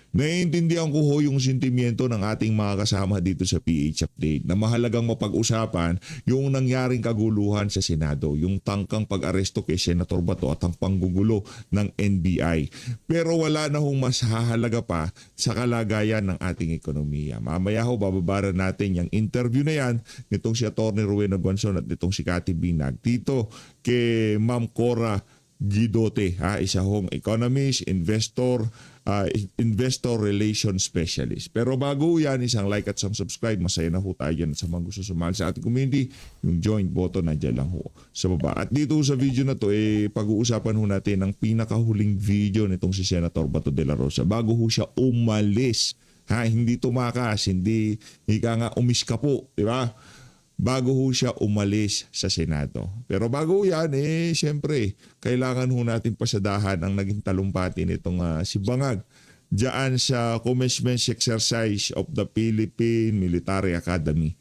Naiintindihan ko ho yung sentimiento ng ating mga kasama dito sa PH Update na mahalagang mapag-usapan yung nangyaring kaguluhan sa Senado, yung tangkang pag-aresto kay Senator Bato at ang panggugulo ng NBI. Pero wala na hong mas hahalaga pa sa kalagayan ng ating ekonomiya. Mamaya ho, bababaran natin yung interview na yan nitong si Atty. Rowena Guanzon at nitong si Cathy Binag dito kay Ma'am Cora Guidote, isa hong economist, investor relations specialist. Pero bago yan, isang like at isang subscribe. Masaya na ho tayo dyan sa mga gusto sumali sa ating community. Yung join button nandiyan lang ho sa baba. At dito sa video na to, pag-uusapan ho natin ang pinakahuling video nitong si Senator Bato de la Rosa bago ho siya umalis. Hindi tumakas, hindi nga umiska po, di ba? Bago ho siya umalis sa Senado. Pero bago yan, siyempre, kailangan ho natin pasadahan ang naging talumpati nitong si Bangag diyan sa commencement exercise of the Philippine Military Academy.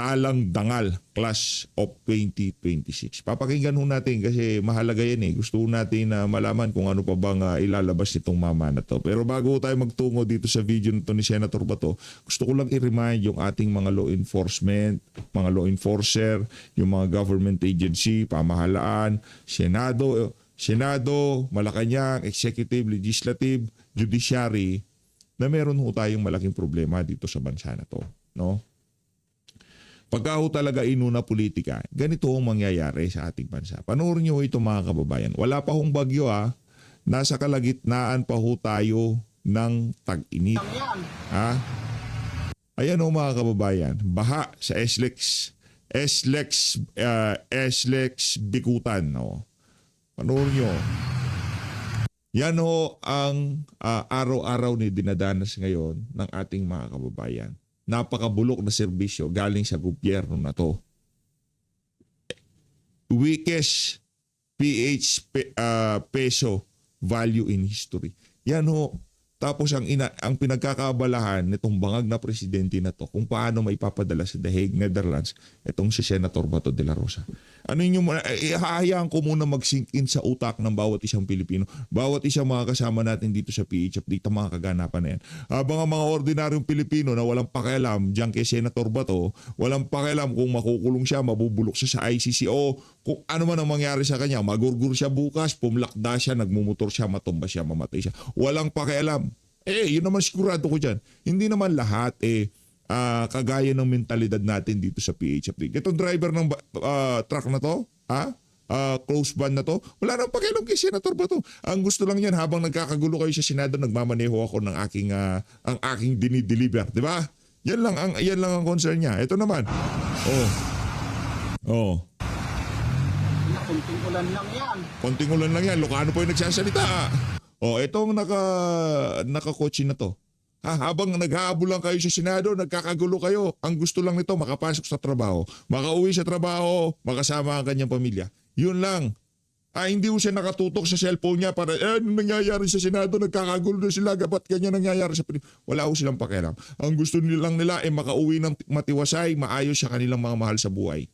Talang Dangal Class of 2026. Papakinggan ho natin kasi mahalaga yan Gusto natin na malaman kung ano pa bang ilalabas nitong mama na to. Pero bago tayo magtungo dito sa video nito ni Senator Bato, gusto ko lang i-remind yung ating mga law enforcement, mga law enforcer, yung mga government agency, pamahalaan, Senado, Malacanang, Executive, Legislative, Judiciary, na meron ho tayong malaking problema dito sa bansa na to. No? Pagka ho talaga inuna politika, ganito ang mangyayari sa ating bansa. Panoorin nyo ito mga kababayan. Wala pa hong bagyo Nasa kalagitnaan pa ho tayo ng tag-init. Ayan ho mga kababayan. Baha sa SLEX Bikutan. No? Panoorin nyo. Yan ho ang araw-araw ni dinadanas ngayon ng ating mga kababayan. Napakabulok na serbisyo galing sa gobyerno na to. Weakest peso value in history. Yan ho. Tapos ang pinagkakaabalahan nitong bangag na presidente na to kung paano maipapadala sa The Hague, Netherlands, itong si Senator Bato de la Rosa. Hahayaan ko muna mag-sink in sa utak ng bawat isang Pilipino, bawat isang mga kasama natin dito sa PH Update, ang mga kaganapan na yan. Habang ang mga ordinaryong Pilipino na walang pakialam dyan kay Senator Bato, walang pakialam kung makukulong siya, mabubulok siya sa ICC o kung ano man ang mangyari sa kanya, magurgur siya bukas, pumlakda siya, nagmumotor siya, matumba siya, mamatay siya. Walang pakialam. Yun naman sigurado ko dyan. Hindi naman lahat kagaya ng mentalidad natin dito sa PH Update. Itong driver ng truck na to, close van na to, wala nang pakialam kay Senator Bato. Ang gusto lang yan, habang nagkakagulo kayo sa Senado, nagmamaneho ako ng ang aking dinideliver. Di ba? Yan lang ang concern niya. Ito naman. Konting ulan lang yan. Konting ulan lang yan. Lokano po yung nagsasalita. Itong naka-kotse na to. Habang naghahabol lang kayo sa Senado, nagkakagulo kayo. Ang gusto lang nito, makapasok sa trabaho, makauwi sa trabaho, makasama ang kanyang pamilya. Yun lang. Hindi ko siya nakatutok sa cellphone niya para, ano nangyayari sa Senado, nagkakagulo na sila, ba't ganyan nangyayari sa Pilipinas? Wala ko silang pakialam. Ang gusto nilang nila ay makauwi ng matiwasay, maayos sa kanilang mga mahal sa buhay.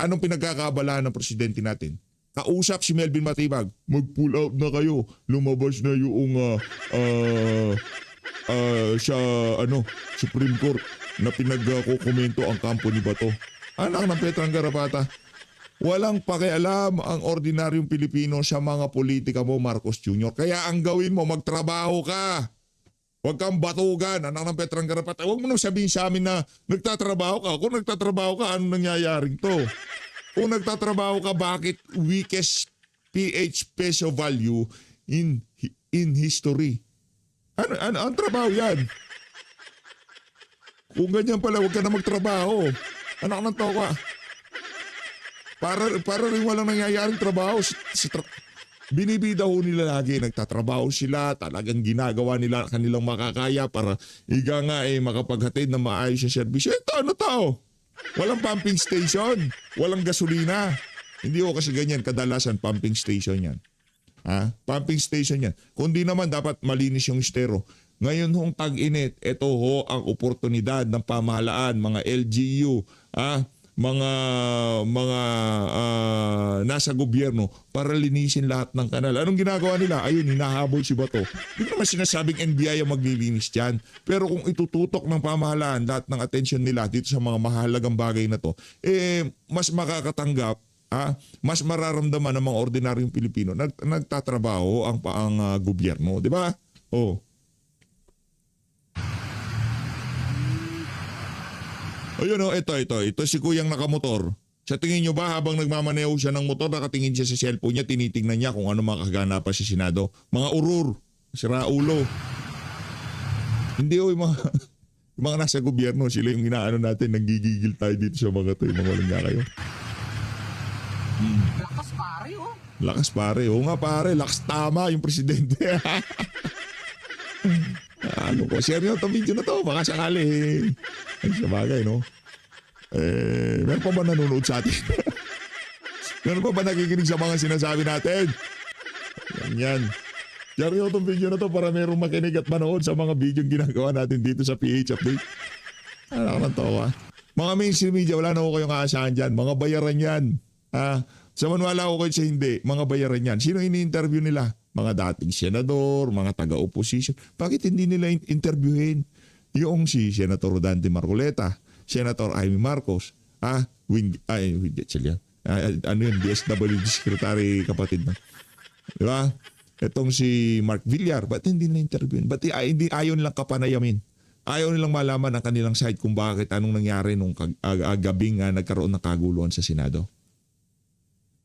Anong pinagkakaabalahan ng presidente natin? Kausap si Melvin Matibag, mag-pull out na kayo, lumabas na yung sa Supreme Court na pinagkokomento ang kampo ni Bato. Anak ng Petrang Garapata. Walang pakialam ang ordinaryong Pilipino sa mga politika mo, Marcos Jr. Kaya ang gawin mo, magtrabaho ka. Huwag kang batugan, anak ng Petrang Garapata. Huwag mo nang sabihin sa amin na nagtatrabaho ka. Kung nagtatrabaho ka, anong nangyayaring to? Kung nagtatrabaho ka, bakit weakest PH peso value in history? Ano ang trabaho yan? Kung ganyan pala, huwag ka na magtrabaho. Anak ng toka. Para rin walang nangyayaring trabaho. Binibida ho nila lagi, nagtatrabaho sila, talagang ginagawa nila kanilang makakaya para makapaghatid ng maayos na serbisyo. Ito, ano tao? Walang pumping station, walang gasolina. Hindi ho kasi ganyan, kadalasan pumping station yan. Pumping station yan. Kundi naman dapat malinis yung estero. Ngayon hong tag-init, ito ho ang oportunidad ng pamahalaan, mga LGU, mga nasa gobyerno para linisin lahat ng kanal. Anong ginagawa nila? Ayun, hinahabol si Bato. Hindi naman sinasabing NBI ang maglilinis dyan. Pero kung itututok ng pamahalaan lahat ng atensyon nila dito sa mga mahalagang bagay na to, mas makakatanggap, mas mararamdaman ng mga ordinaryong Pilipino nagtatrabaho ang gobyerno. Di ba? Oh. Ayun ito si kuyang nakamotor. Sa tingin nyo ba habang nagmamaneho siya ng motor, nakatingin siya sa cellphone niya, tinitingnan niya kung ano mga kaganapan sa Senado? Mga urur, siraulo. Hindi yung mga nasa gobyerno, sila yung inaano natin, nanggigigil tayo dito sa mga to, yung mga walang nga kayo. Lakas pare, oh. Lakas pare, oo nga pare, lakas tama yung presidente. Ano ko, share nyo itong video na to, baka sakali. Ay, sa bagay, no? Meron pa ba nanonood sa atin? Meron pa ba nakikinig sa mga sinasabi natin? Yan. Share nyo itong video na to para merong makinig at manood sa mga video ginagawa natin dito sa PH Update. Ano ka tawa? Mga mainstream media, wala na ko kayong aasahan dyan. Mga bayaran yan. Sa manwala ko kayo sa hindi, mga bayaran yan. Sino ini-interview nila? Mga dating senador, mga taga-opposition. Bakit hindi nila interviewin? Yung si Senator Dante Marcoleta, Senator Amy Marcos, DSWD Secretary kapatid na. Di ba? Itong si Mark Villar, ba't hindi nila interviewin? Ba't hindi ayaw nilang kapanayamin? Ayaw nilang malaman ang kanilang side kung bakit, anong nangyari nung gabing nagkaroon ng kaguluhan sa Senado.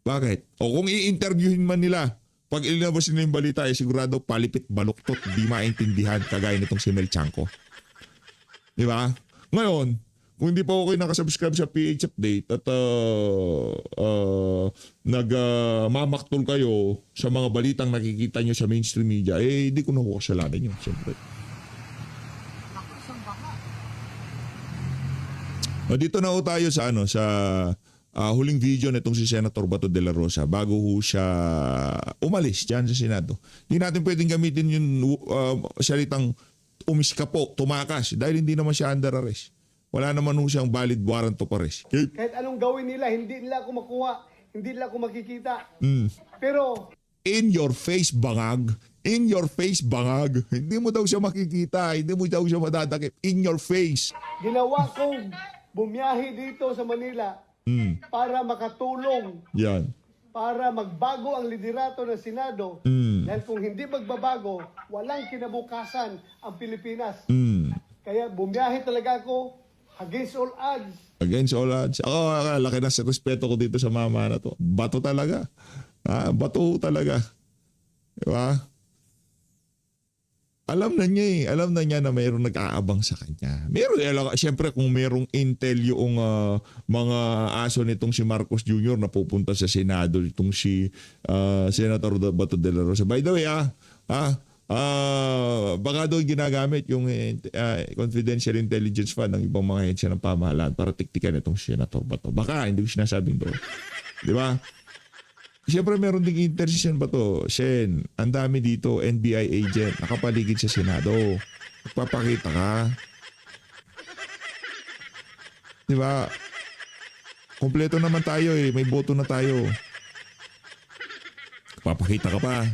Bakit? O kung i-interviewin man nila, pag ilinabas nila yung balita, sigurado palipit, baluktot, di maintindihan, kagaya nitong si Mel Chanco. Di ba? Ngayon, kung hindi pa kayo nakasubscribe sa PH Update at nagmamaktol kayo sa mga balitang nakikita nyo sa mainstream media, hindi ko na kasalanan nyo, siyempre. Dito na tayo sa huling video nitong si Senator Bato de la Rosa bago siya umalis dyan sa Senado. Hindi natin pwedeng gamitin yung salitang umiskapo, tumakas dahil hindi naman siya under arrest. Wala naman siyang valid warrant of arrest. Okay? Kahit anong gawin nila, hindi nila ako makuha, hindi nila ako makikita. Pero in your face, bangag. In your face, bangag. Hindi mo daw siya makikita, hindi mo daw siya madadakip. In your face. ginawa kong bumiyahe dito sa Manila para makatulong, Yan. para magbago ang liderato ng Senado. Dahil kung hindi magbabago, walang kinabukasan ang Pilipinas. Kaya bumiyahe talaga ako against all odds. Against all odds. Ako, laki na sa respeto ko dito sa mama na to. Bato talaga. Bato talaga. Diba? Alam na niya Alam na niya na mayroong nag-aabang sa kanya. Siyempre kung mayroong intel yung mga aso nitong si Marcos Jr. na pupunta sa Senado, itong si Senator Bato de la Rosa. By the way, baka doon ginagamit yung confidential intelligence fund ng ibang mga hensya ng pamahalaan para tiktikan itong Senator Bato. Baka, hindi ko sinasabing doon. Di ba? Siyempre meron ding intersection ba to? Sen, ang dami dito, NBI agent, nakapaligid sa Senado. Magpapakita ka. Di ba? Kompleto naman tayo may boto na tayo. Papakita ka pa.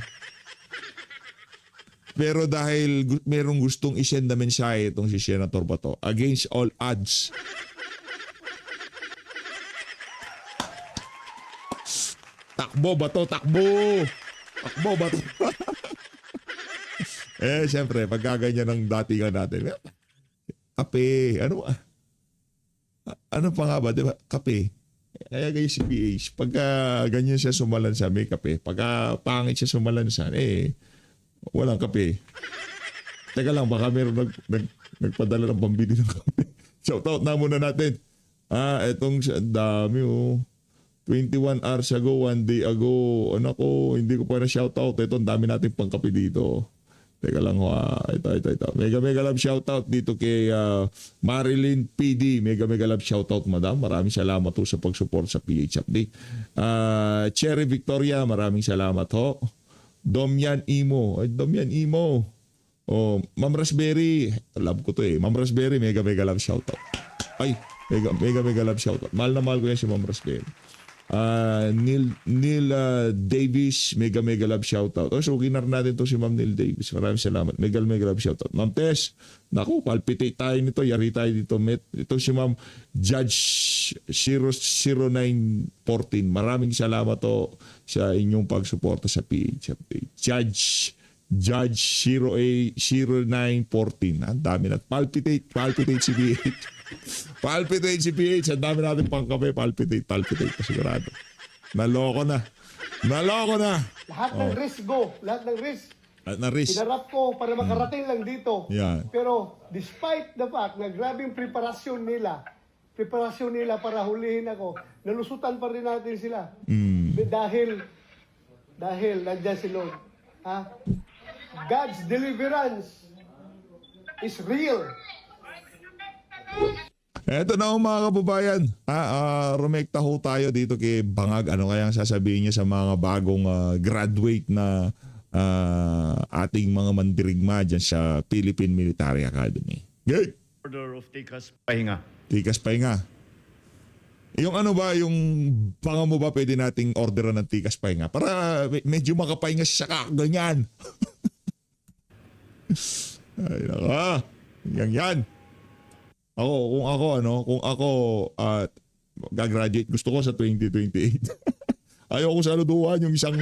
Pero dahil merong gustong isend na mensahe itong si Senator Bato, against all odds, takbo Bato, takbo! Takbo Bato! Siyempre, pagkaganyan ng datingan natin, kape, ano pa nga ba, diba? Kape. Kaya ganyan si PH, pagka ganyan siya sumalansan, may kape. Pagka pangit siya sumalansan, walang kape. Teka lang, baka meron nagpadala ng pambili ng kape. Shoutout na muna natin. Etong dami 21 hours ago, 1 day ago. Anak ko, hindi ko pa na shoutout. Ito, ang dami natin pang kape dito. Teka lang, ito. Mega love shoutout dito kay Marilyn PD. Mega love shoutout, madam. Maraming salamat ho sa pag-support sa PH Update. Cherry Victoria, maraming salamat ho. Domyan Imo. Ma'am Raspberry. Love ko to Ma'am Raspberry, mega love shoutout. Ay, Mega love shoutout. Mahal na mahal ko yan si Ma'am Rosbel. Neil Davis, mega love shoutout. So, ginar natin to si Ma'am Neil Davis. Maraming salamat. Mega love shoutout. Ma'am Tess, naku, palpitate tayo nito. Yari tayo dito. Ito si Ma'am Judge 00914. Maraming salamat to sa inyong pagsuporta sa page. Judge 0914. Ang dami na. Palpitate si PH. Palpitate si PH. Ang dami natin pang kape. Palpitate. Sigurado. Naloko na. Lahat ng risk go. Lahat ng risk. At na-risk. Pinarap ko para makarating lang dito. Yeah. Pero despite the fact na grabing preparasyon nila para hulihin ako, nalusutan pa rin natin sila. Dahil nandiyan si Lord. Ha? God's deliverance is real. Eto na mga kababayan. Rumekta ho tayo dito kay Bangag. Ano kayang sasabihin niya sa mga bagong graduate na ating mga mandirigma dyan sa Philippine Military Academy? Good. Order of Tikas Pahinga. Tikas Pahinga. Yung ano ba, yung panga mo ba pwede nating orderan ng Tikas Pahinga? Para medyo makapahinga siya ganyan. Ay, naka. Yan. Kung ako gagraduate, gusto ko sa 2028. Ayoko saluduhan yung isang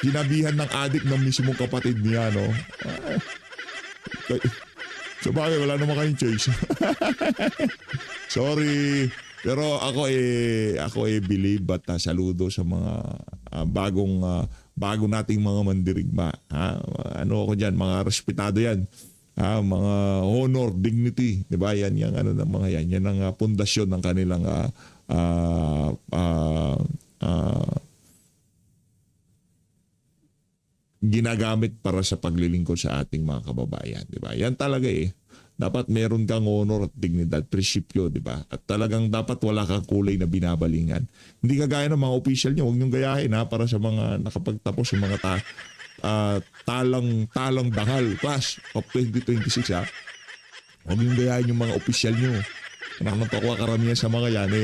sinabihan ng adik ng mismong kapatid niya, no? So bakit wala naman kayong choice? Sorry. Pero ako believe at saludo sa mga bago nating mga mandirigma. Ano ako diyan, mga respetado 'yan. Mga honor, dignity, 'di ba? Yan yung ano ng mga yan. Yan ang pundasyon ng kanilang ginagamit para sa paglilingkod sa ating mga kababayan, 'di ba? Yan talaga dapat meron kang honor at dignidad, prinsipyo, di ba? At talagang dapat wala kang kulay na binabalingan. Hindi kagaya ng mga official nyo, huwag nyong gayahin para sa mga nakapagtapos, yung mga talang dangal class of 2026 Huwag nyong gayahin yung mga official nyo. Nakakatawa karamihan sa mga yan,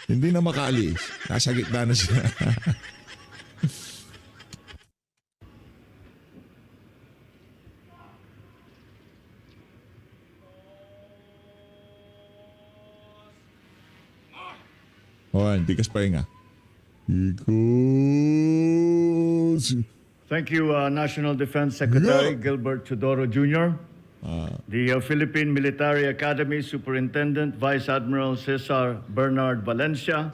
hindi na makaalis. Nasa gitna na sila. Tikas Pahinga. Thank you, National Defense Secretary Gilbert Chodoro Jr., the Philippine Military Academy Superintendent Vice Admiral Cesar Bernard Valencia,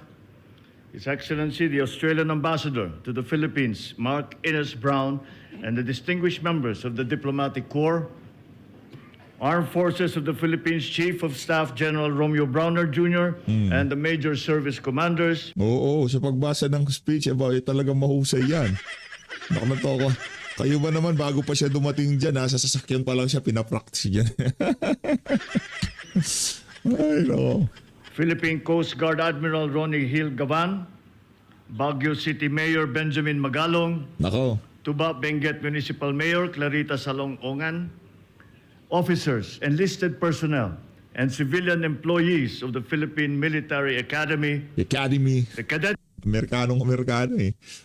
His Excellency the Australian Ambassador to the Philippines, Mark Innes Brown, and the distinguished members of the Diplomatic Corps, Armed Forces of the Philippines Chief of Staff General Romeo Browner Jr. And the Major Service Commanders. Oo, sa pagbasa ng speech, talagang mahusay yan. Nakamento ko. Kayo ba naman, bago pa siya dumating dyan, sa sasakyan pa lang siya, pinapractice dyan. Ay, no. Philippine Coast Guard Admiral Ronnie Hill Gavan, Baguio City Mayor Benjamin Magalong, Nako. Tuba Benguet Municipal Mayor Clarita Salong-Ongan, officers, enlisted personnel, and civilian employees of the Philippine Military Academy, The cadet Amerikano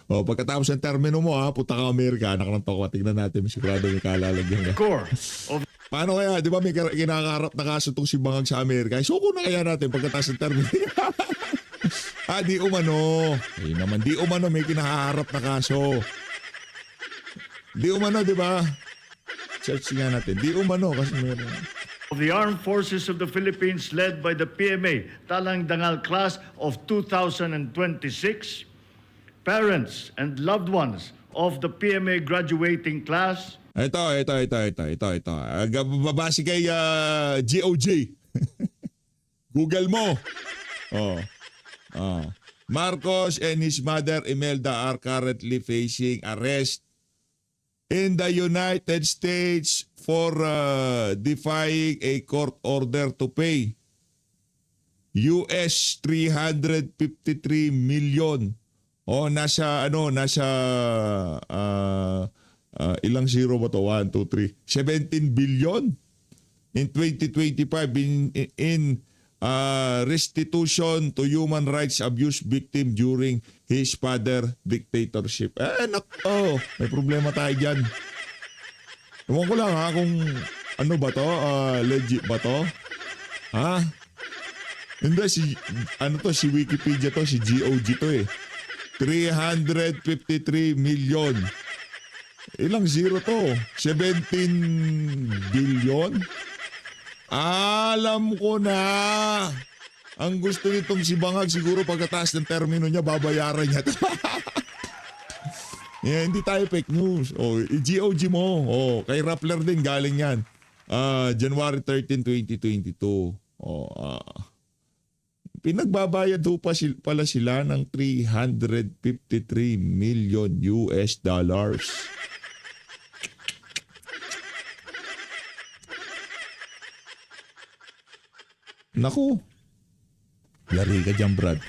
pagkatapos ng termino mo, punta ka Amerika, nakananto ko, tignan natin, sigurado may kalalagyan ka. Corps of Paano kaya, di ba may kinakaharap na kaso itong si Bangag sa Amerika? Suko na kaya natin pagkatapos ng termino. Di umano. Di umano may kinaharap na kaso. Di umano, di ba? Search nga natin. Di umano kasi meron. of the Armed Forces of the Philippines led by the PMA Talang Dangal class of 2026, parents and loved ones of the PMA graduating class. Ito. Babasi kay GOJ. Google mo. Marcos and his mother Imelda are currently facing arrest in the United States for defying a court order to pay US 353 million. Nasa ilang zero ba to? 1, 2, 3. 17 billion in 2025 in restitution to human rights abuse victim during his father dictatorship. Nako, may problema tayo dyan. Ewan ko lang kung ano ba to, legit ba to? Ha? Hindi, si Wikipedia to, si GOG to eh. 353 million. Ilang zero to? 17 billion? Alam ko na. Ang gusto nitong si Bangag siguro pagkataas ng termino niya, babayaran niya to. Hindi tayo fake news. GOG mo. Kay Rappler din galing yan. January 13, 2022. Pinagbabayad ho pala sila ng 353 million US dollars. Naku. Yari ka dyan, Brad.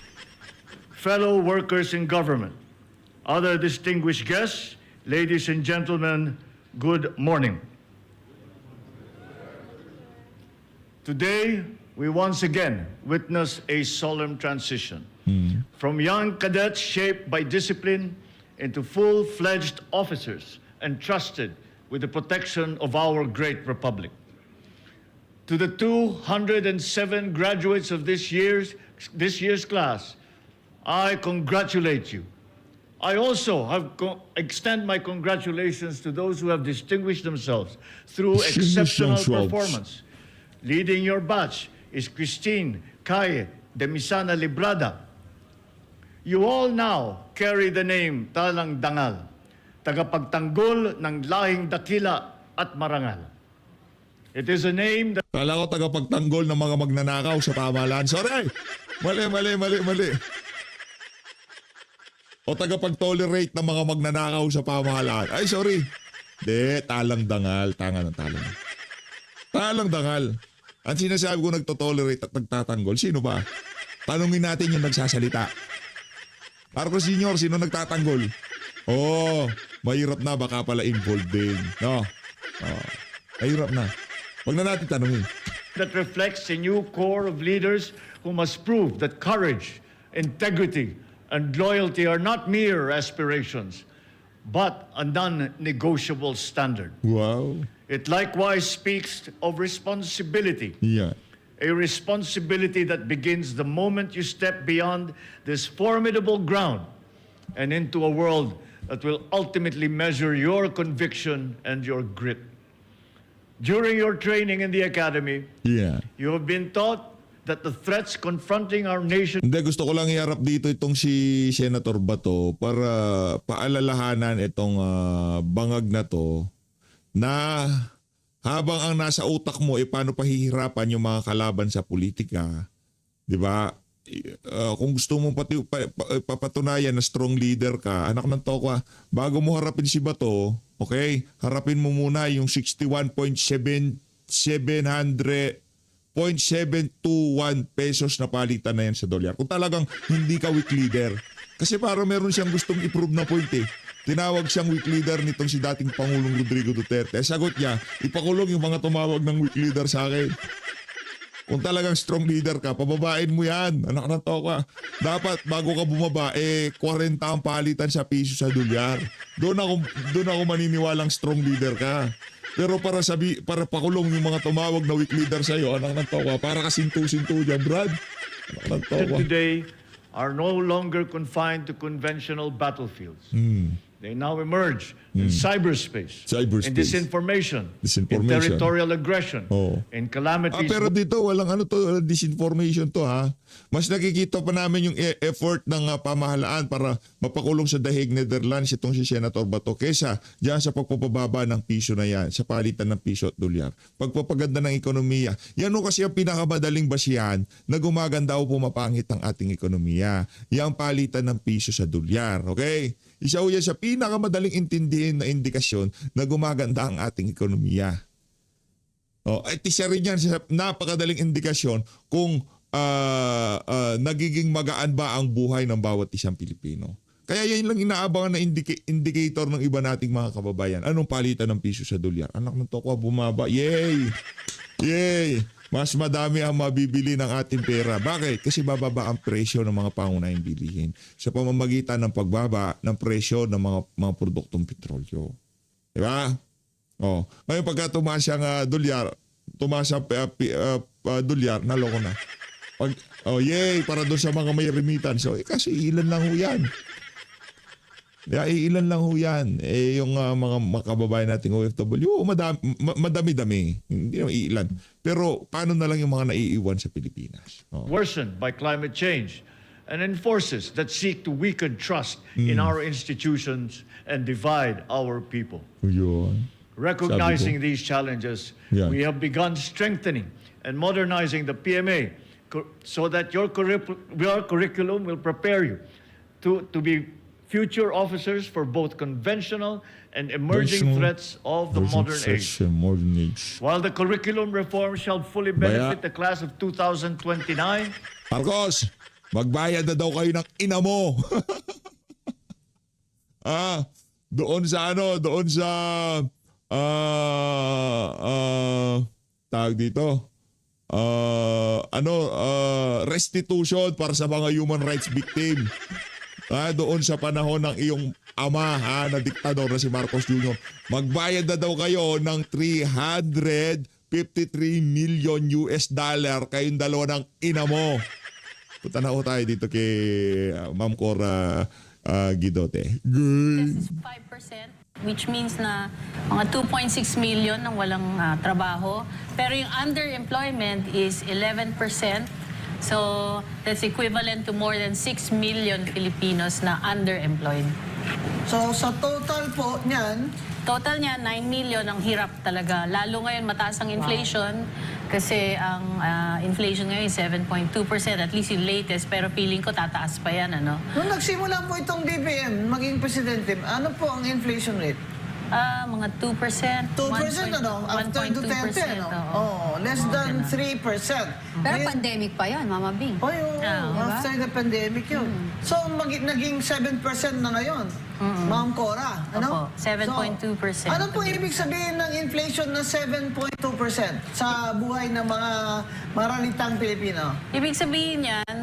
Fellow workers in government, other distinguished guests, ladies and gentlemen, good morning. Today, we once again witness a solemn transition from young cadets shaped by discipline into full-fledged officers entrusted with the protection of our great republic. To the 207 graduates of this year's class, I congratulate you. I also extend my congratulations to those who have distinguished themselves through exceptional performance. Leading your batch is Christine Caye de Misana Librada. You all now carry the name Talang Dangal, tagapagtanggol ng lahing dakila at marangal. It is a name that... Kala ko tagapagtanggol ng mga magnanakaw sa pamahalaan. Sorry! Mali. O tagapag-tolerate ng mga magnanakaw sa pamahalaan. Ay, sorry. Talang Dangal. Talang Dangal. Ang sinasabi ko nagtotolerate at nagtatanggol, sino ba? Tanungin natin yung nagsasalita. Marcos Sr., sino nagtatanggol? Mahirap na, baka pala involved din. No? Mahirap na. Huwag na natin tanungin. That reflects a new core of leaders who must prove that courage, integrity, and loyalty are not mere aspirations, but a non-negotiable standard. Wow. It likewise speaks of responsibility. Yeah. A responsibility that begins the moment you step beyond this formidable ground and into a world that will ultimately measure your conviction and your grit. During your training in the academy, you have been taught that the threats confronting our nation... Hindi, gusto ko lang iharap dito itong si Senator Bato para paalalahanan itong bangag na to na habang ang nasa utak mo paano pahihirapan yung mga kalaban sa politika, di ba? Kung gusto mo papatunayan na strong leader ka, anak ng tokwa, bago mo harapin si Bato, okay, harapin mo muna yung 61.721 pesos na palitan na yan sa dolyar. Kung talagang hindi ka weak leader. Kasi parang meron siyang gustong i-prove na point eh. Tinawag siyang weak leader nitong si dating Pangulong Rodrigo Duterte. Sagot niya, ipakulong yung mga tumawag ng weak leader sa akin. Kung talagang strong leader ka, pababain mo yan. Anak na to ka. Dapat bago ka bumaba, 40 ang palitan sa piso sa dolyar. Doon ako maniniwalang strong leader ka. Pero para pakulong yung mga tumawag na weak leader sa'yo, anak ng toka, para kasintu-sintu dyan, Brad. Anak ng toka. Today are no longer confined to conventional battlefields. They now emerge in cyberspace, in disinformation, in territorial aggression, in calamities. Pero dito, walang disinformation to ha. Mas nakikita pa namin yung effort ng pamahalaan para mapakulong sa dahig Netherlands itong si Senator Bato kesa dyan sa pagpapababa ng piso na yan, sa palitan ng piso at dolyar. Pagpapaganda ng ekonomiya. Yan o kasi ang pinakamadaling basihan na gumaganda o pumapangit ang ating ekonomiya. Yang palitan ng piso sa dolyar. Okay? Isa o yan sa pinakamadaling intindihin na indikasyon na gumaganda ang ating ekonomiya. At isa rin yan sa napakadaling indikasyon kung nagiging magaan ba ang buhay ng bawat isang Pilipino. Kaya yan lang inaabangan na indicator ng iba nating mga kababayan. Anong palitan ng piso sa dolyar? Anak ng tokwa, bumaba. Yay! Yay! mas madami ang mabibili ng ating pera. Bakit? Kasi bababa ang presyo ng mga pangunahing bilihin sa pamamagitan ng pagbaba ng presyo ng mga produktong petrolyo. Diba? Oh, ngayon pagka tumaas ang dolyar, dolyar, naloko na. Yay, para doon sa mga may remittance. So, kasi ilan lang ho yan. Ilan lang ho yan. Yung mga kababayan nating OFW, madami-dami. Hindi naman ilan. Pero paano na lang yung mga naiiwan sa Pilipinas? Worsened by climate change and enforces that seek to weaken trust in our institutions and divide our people. Yun. Recognizing these challenges, Yeah. we have begun strengthening and modernizing the PMA so that your curriculum will prepare you to be future officers for both conventional and emerging threats of the modern age. Modern age. While the curriculum reform shall fully benefit the class of 2029, Marcos, magbayad na daw kayo ng ina mo. Doon sa tawag dito. Restitution para sa mga human rights victim. Doon sa panahon ng iyong ama na diktador na si Marcos Jr. Magbayad na daw kayo ng $353 million kayong dalawa ng ina mo. Punta na ho tayo dito kay Ma'am Cora Guidote. This is 5%, which means na mga 2.6 million ang walang trabaho. Pero yung underemployment is 11%. So, that's equivalent to more than 6 million Filipinos na underemployed. So, sa total po niyan, Total niya, 9 million ang hirap talaga. Lalo ngayon, mataas ang inflation. Kasi ang inflation ngayon, 7.2%. At least yung latest. Pero feeling ko, tataas pa yan, ano? nung nagsimula po itong BBM, maging presidente, ano po ang inflation rate? Mga 2%. 2% ano? After Duterte, ano? Less than 3%. Pero pandemic pa yan, Mama Bing. After the pandemic yun. So, naging 7% na ngayon. Ma'am Cora, ano? Opo, 7.2%. So, ano po ibig sabihin ng inflation na 7.2% sa buhay ng mga maralitang Pilipino? Ibig sabihin yan,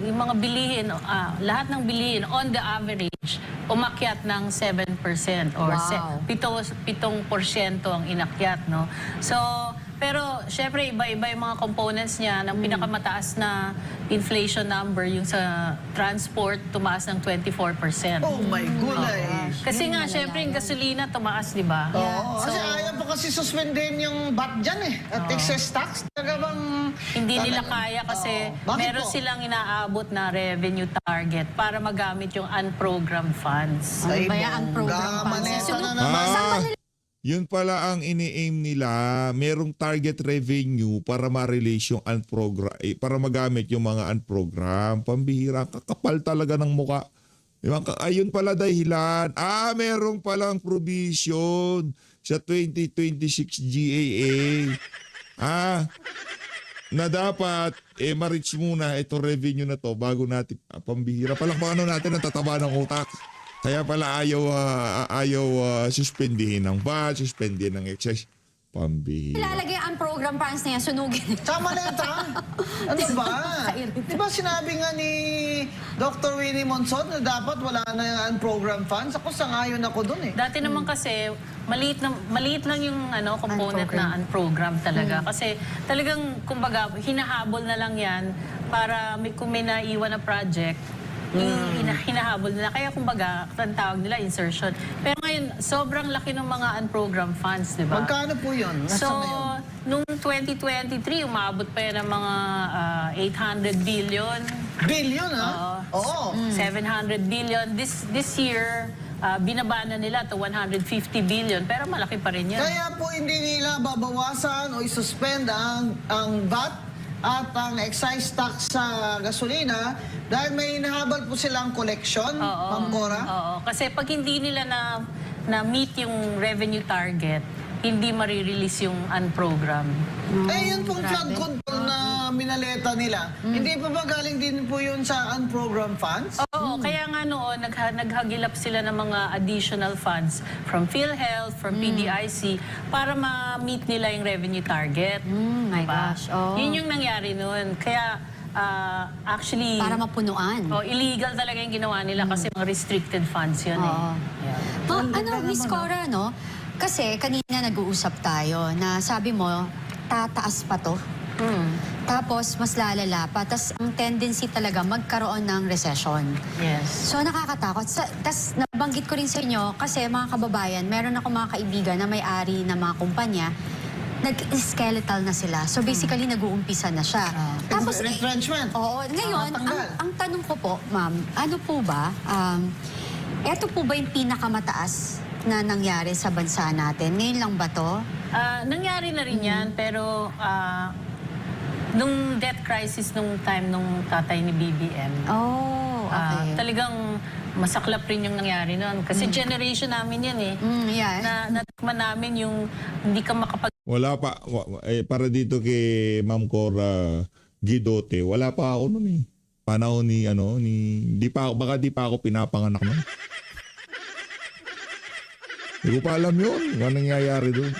yung mga bilihin, lahat ng bilihin, on the average, umakyat ng 7% or Wow. 7% ang inakyat, no? So, pero syempre iba-iba yung mga components niya. Ng pinakamataas na inflation number, yung sa transport, tumaas ng 24%. Oh my goodness. Kasi nga, syempre, yung gasolina tumaas, di ba? Oo, So, kasi ayaw pa kasi suspendin yung VAT dyan eh. At excess tax. Talaga bang... hindi nila kaya kasi Bakit meron po? silang inaabot na revenue target para magamit yung unprogrammed funds. Ano ba yan? bongga, Ang program pa. manesa na naman. Yun pala ang ini-aim nila, merong target revenue para ma-release yung para magamit yung mga unprogram. Pambihira, kakapal talaga ng muka. Diba? Ayun pala dahilan. Merong palang provision sa 2026 GAA. Na dapat ma-reach muna ito revenue na to bago natin pambihira. Palakpakan natin ang tataba ng utak. Kaya pala ayaw suspendihin ng VAT, suspendihin ng excess. Pambihira. Ilalagay ang program funds na yan, sunugin. Tama na ito. Ano ba? Di ba sinabi nga ni Dr. Winnie Monson na dapat wala na yung unprogrammed funds? Ako sangayon ako dun eh. Dati naman kasi, maliit lang yung component na unprogrammed talaga. Kasi talagang, kumbaga, hinahabol na lang yan para kung may naiwan na project, hinahabol nila. Kaya kumbaga, ang tawag nila insertion. Pero ngayon, sobrang laki ng mga unprogrammed funds, di ba? Magkano po yun? So, Nasaan na yun? nung 2023, umabot pa yan ng mga 800 billion. Billion ha? Oo. 700 billion. This year, binaba na nila to 150 billion. Pero malaki pa rin yan. Kaya po hindi nila babawasan o isuspend ang VAT at ang excise tax sa gasolina dahil may hinahabol po silang collection, Ma'am Cora? Oo. Kasi pag hindi nila na-meet yung revenue target, hindi marirelease yung unprogram. Yun pong flood control na minaleta nila, hindi pa ba galing din po yun sa unprogrammed funds? Oo, kaya nga noon, naghagilap sila ng mga additional funds from PhilHealth, from PDIC, para ma-meet nila yung revenue target. My Diba? gosh, oh. Yun yung nangyari noon. Kaya, actually, Para mapunuan. illegal talaga yung ginawa nila kasi mga restricted funds yun Oo. Yeah. Miss Cora, no? Kasi kanina nag-uusap tayo na sabi mo, tataas pa to. Tapos mas lalala pa. Tapos ang tendency talaga magkaroon ng recession. Yes. So nakakatakot. Tapos nabanggit ko rin sa inyo, kasi mga kababayan, meron ako mga kaibigan na may-ari ng mga kumpanya, nag-skeletal na sila. So basically, nag-uumpisa na siya. Tapos, Retrenchment. oo. Ngayon, Tanggal. ang tanong ko po, ma'am, ano po ba, eto po ba yung pinakamataas na nangyari sa bansa natin? Ngayon lang ba to? Nangyari na rin yan, pero nung debt crisis nung time nung tatay ni BBM, Oh, okay. talagang masaklap rin yung nangyari noon. Kasi generation namin yan eh. Yeah. Natikman namin yung hindi ka makapag... Wala pa, para dito kay Ma'am Cora Guidote, wala pa ako noon eh. Panahon ni, baka di pa ako pinapanganak noon. Hindi ko pa alam yun, ano nangyayari doon.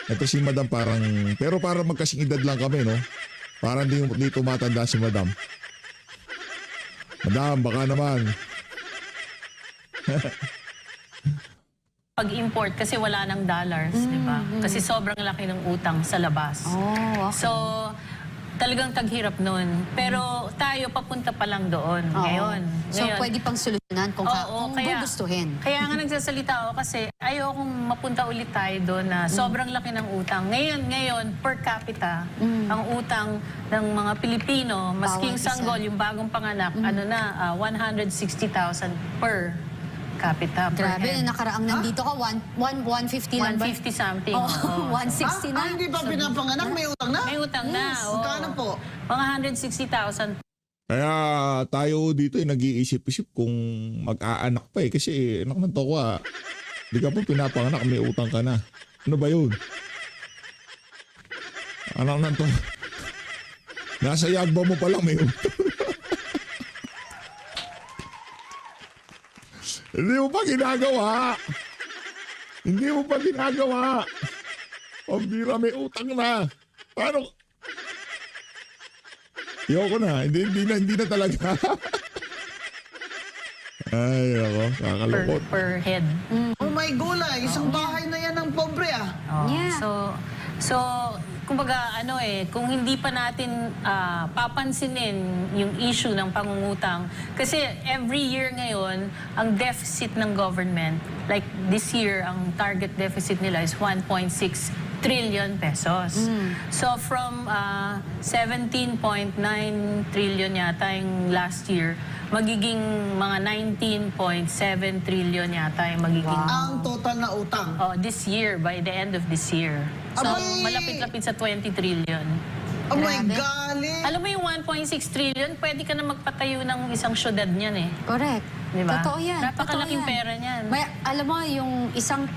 Ito si Madam pero parang magkasing edad lang kami, no? Parang di tumatanda si Madam. Madam, baka naman. Pag-import kasi wala ng dollars, di ba? Kasi sobrang laki ng utang sa labas. Oh, okay. So, talagang taghirap nun. Pero tayo papunta pa lang doon Oo. ngayon. So pwede pang solusyonan kung gugustuhin. Kaya nga nagsasalita ako kasi ayokong mapunta ulit tayo doon na sobrang laki ng utang. Ngayon per capita, ang utang ng mga Pilipino, masking Bawat isa. sanggol, yung bagong panganak, 160,000 per capita. per Grabe, head. nakaraang nandito ka, 150 lang ba? 150 something. Oh, Oo. 160 na. Hindi pa pinapanganak, may utang na? May utang na. oo. Magkano po? Mga 160,000. Kaya tayo dito nag-iisip-isip kung mag-aanak pa eh. Kasi anak ng tokwa, di ka pa pinapanganak, may utang ka na. Ano ba yun? Anak ng tokwa. Nasa yagba mo pa lang may utang. Hindi mo pa ginagawa. Hindi mo pa ginagawa. Pambira, may utang na. Paano? Ayoko na. Hindi na talaga. Ay, ako. Kakalukot. per head. Oh my gulay, isang bahay na yan ng pobre ah. Oo. Yeah. So kumbaga kung hindi pa natin papansinin yung issue ng pangungutang, kasi every year ngayon ang deficit ng government, like this year ang target deficit nila is 1.6 trillion pesos. So from 17.9 trillion yata yung last year, magiging mga 19.7 trillion yata yung magiging Ang total na utang. this year, by the end of this year. So, Abay! malapit-lapit sa 20 trillion. Oh my Grabe. golly. Alam mo yung 1.6 trillion, pwede ka na magpatayo ng isang syudad niyan eh. Correct. Di ba? Totoo yan. Napakalaking totoo yan. pera niyan. Alam mo, yung isang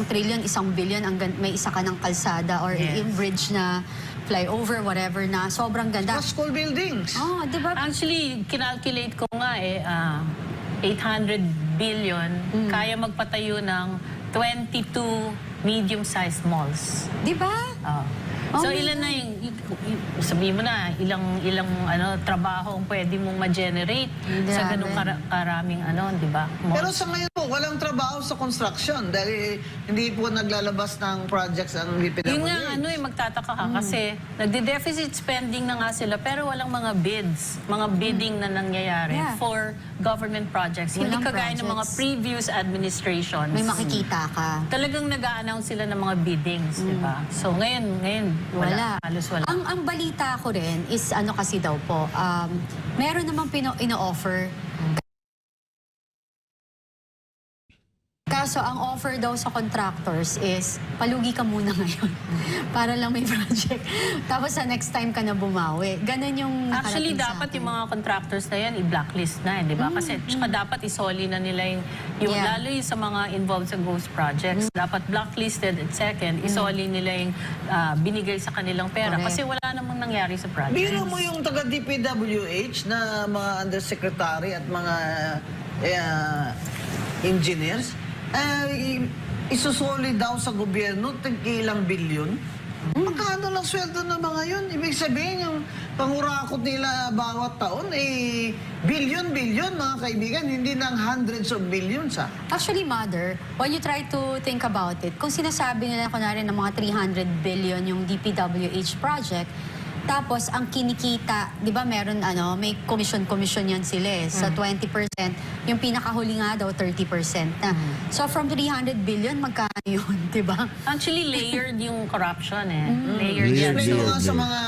trillion, 1 billion, may isa ka ng kalsada or Yes. yung bridge na flyover, whatever na sobrang ganda. Mga school buildings. Oh, di ba? Actually, kinalculate ko nga 800 billion, kaya magpatayo ng 22 medium-sized malls. Di ba? Oh So my ilan na yung sabihin mo na ilang trabaho ang pwede mong ma-generate sa Grabe. ganung karaming di ba? Pero sa ngayon po, walang trabaho sa construction dahil hindi po naglalabas ng projects ang DPWH. Yun nga, magtataka ka kasi nagde-deficit spending na nga sila pero walang mga bids, mga bidding na nangyayari Yeah. for government projects. Hindi Walang kagaya ng mga projects. previous administrations. May makikita ka. Talagang nag-a-announce sila ng mga biddings, di ba? So ngayon, wala. Halos wala. Ang balita ko rin is kasi daw po, meron namang ino-offer. Kaso ang offer daw sa contractors is, palugi ka muna ngayon para lang may project. Tapos sa next time ka na bumawi. Ganon yung Actually, nakarating sa dapat akin. yung mga contractors na yan, i-blacklist na, di ba? Kasi tsaka dapat isoli na nila yung Yeah. lalo yung sa mga involved sa ghost projects, dapat blacklisted at second, isoli nila yung binigay sa kanilang pera. Correct. Kasi wala namang nangyari sa project. Biro mo yung taga DPWH na mga undersecretary at mga engineers, isusoli daw sa gobyerno ilang bilyon. Magkano lang sweldo ng mga yun? Ibig sabihin yung pangurakot nila bawat taon, bilyon-bilyon mga kaibigan, hindi ng hundreds of billions Actually, Mother, when you try to think about it, kung sinasabi nila kunwari ng mga 300 billion yung DPWH project, tapos ang kinikita, 'di ba, meron may commission yan sila sa 20%, yung pinakahuli nga daw 30% na. So from 300 billion magkano yun, 'di ba? Actually, layered yung corruption Layered yan. Explain mo Layered nga sa yun. mga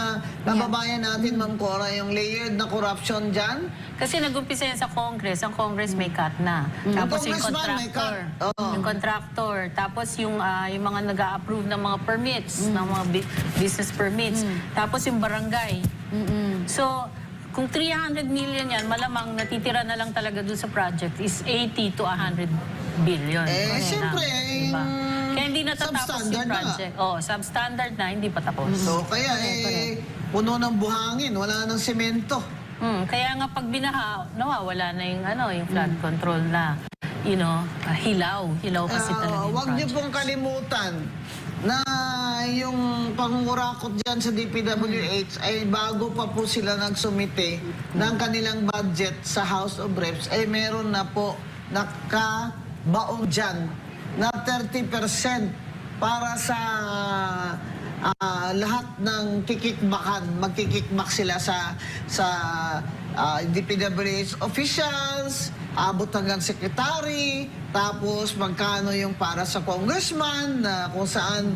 kababayan natin, Ma'am Cora, yung layered na corruption dyan. Kasi nag-umpisa yan sa Congress. Ang Congress may cut na. Tapos yung Congressman may contractor. cut. Oo. Yung contractor. Tapos yung mga nag-a-approve ng mga permits, ng mga business permits. Tapos yung barangay. So, kung 300 million yan, malamang natitira na lang talaga dun sa project is 80 to 100 billion. Siyempre, Diba? Kaya hindi natatapos substandard yung na. project. Substandard na, hindi pa tapos. So, kaya puno ng buhangin, wala ng semento. Kaya nga pag binaha, nawawala na yung flood control na, hilaw kasi talaga yung Huwag niyo project. pong kalimutan na yung pangungurakot dyan sa DPWH ay bago pa po sila nagsumite ng kanilang budget sa House of Reps ay meron na po nakabaon dyan na 30% para sa lahat ng kikikbakan. Magkikikbak sila sa DPWH officials, abot hanggang secretary, tapos magkano yung para sa congressman na kung saan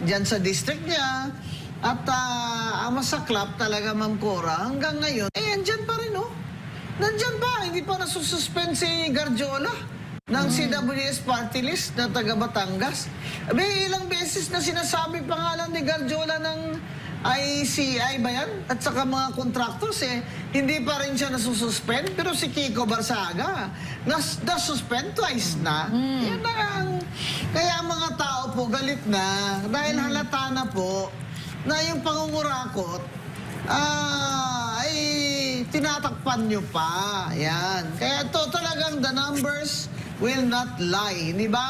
dyan sa district niya. At ang masaklap talaga, Ma'am Cora, hanggang ngayon, andyan pa rin, Nandyan pa, hindi pa nasususpend si Garjola ng CWS party list na taga Batangas. Ilang beses na sinasabi pangalan ni Garjola ng ICI ba yan? At saka mga contractors hindi pa rin siya nasususpend. Pero si Kiko Barsaga, nasuspend twice na. Yan na kaya mga tao po galit na dahil halata na po na yung pangungurakot ay tinatakpan nyo pa. Yan. Kaya to talagang the numbers will not lie. Di ba,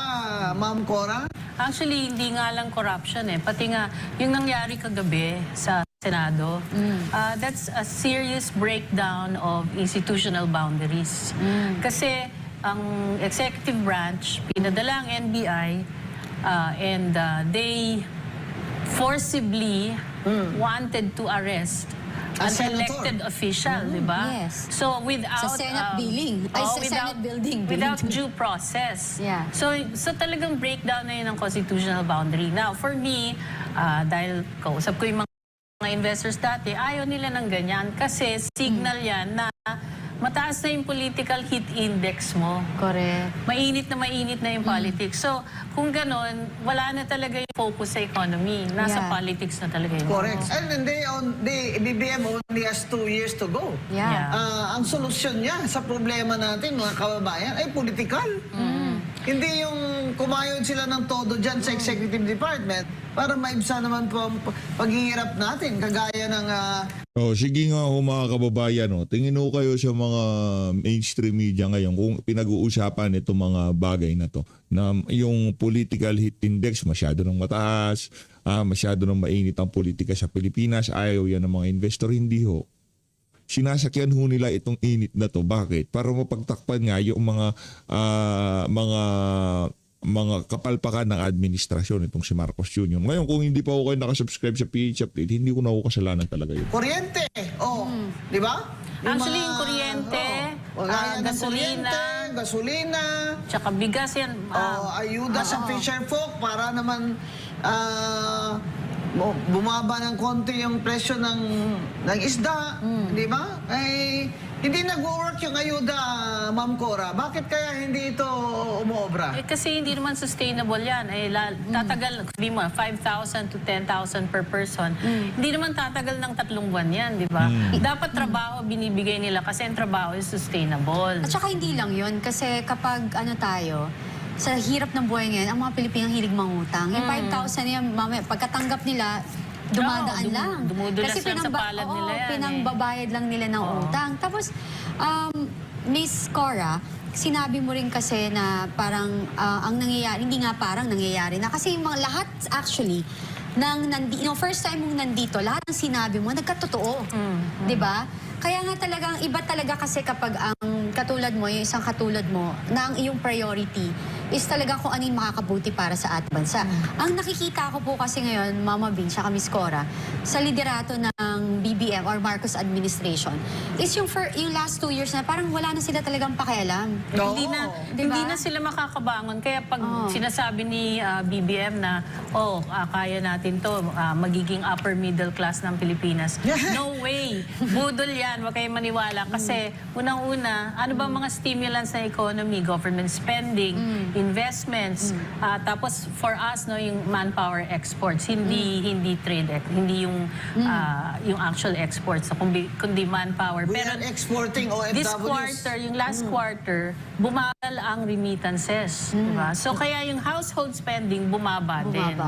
Ma'am Cora? Actually, hindi nga lang corruption pati nga yung nangyari kagabi sa Senado, that's a serious breakdown of institutional boundaries. Kasi ang executive branch, pinadala ang NBI, and they forcibly wanted to arrest A an senator. elected official, di ba? Yes. So without Sa Senate building. Ay, sa Senate building. without due process. Yeah. So talagang breakdown na yun ng constitutional boundary. Now, for me, dahil kausap ko yung mga investors dati, ayaw nila ng ganyan kasi signal yan na mataas na yung political heat index mo. Correct. Mainit na yung politics. So, kung ganon, wala na talaga yung focus sa economy. Nasa Yeah. politics na talaga yun. Correct. And the BBM only has 2 years to go. Yeah. Ang solusyon niya sa problema natin, mga kababayan, ay political. Hindi yung kumayod sila ng todo dyan sa executive department para maibsa naman po ang paghihirap natin. Kagaya ng Sige nga mga kababayan, tingin ho kayo sa mga mainstream media ngayon kung pinag-uusapan itong mga bagay na to. Na yung political heat index masyado nang mataas, masyado nang mainit ang politika sa Pilipinas, ayaw yan ng mga investor, hindi ho. Sinasakyan ho nila itong init na to. Bakit? Para mapagtakpan nga yung mga kapalpakan ng administrasyon itong si Marcos Jr. Ngayon, kung hindi pa ako kayo nakasubscribe sa PH Update, hindi ko na ako kasalanan talaga yun. kuryente. Di ba? Actually, yung kuryente, kagaya ng gasolina, kuryente, gasolina, tsaka bigas yan. ayuda sa fisher folk para naman bumaba ng konti yung presyo ng isda, di ba? Ay hindi nag-work yung ayuda, Ma'am Cora. Bakit kaya hindi ito umuobra? Kasi hindi naman sustainable yan. Tatagal, sabi mo, 5,000 to 10,000 per person. Hindi naman tatagal ng 3 buwan yan, di ba? Dapat trabaho binibigay nila kasi ang trabaho is sustainable. At saka hindi lang yun, kasi kapag sa hirap ng buhay ngayon, ang mga Pilipinang hilig mangutang. Yung 5,000 yan, mamaya, pagkatanggap nila, dumadaan Oo, lang. dumudulas lang sa palad nila yan, pinangbabayad lang nila ng utang. Tapos, Miss Cora, sinabi mo rin kasi na parang ang nangyayari, hindi nga parang nangyayari na. Kasi yung mga lahat actually, first time mong nandito, lahat ng sinabi mo, nagkatotoo. Di ba? Kaya nga talagang, iba talaga kasi kapag ang katulad mo, yung isang katulad mo, na ang iyong priority is talaga kung ano yung makakabuti para sa ating bansa. Ang nakikita ko po kasi ngayon, Mama Bin, siya Miss Cora, sa liderato ng BBM or Marcos administration, is yung last 2 years na parang wala na sila talagang pakialam. Oo. Hindi na sila makakabangon. Kaya pag sinasabi ni BBM na, kaya natin to, magiging upper middle class ng Pilipinas. No way! Budol yan, huwag kayong maniwala. Kasi unang-una, ano ba mga stimulants ng economy? Government spending, investments, tapos for us, yung manpower exports, hindi trade, hindi yung actual exports, kundi manpower. We are exporting OFWs. This quarter, yung last quarter, bumagal ang remittances. Diba? So kaya yung household spending bumaba din.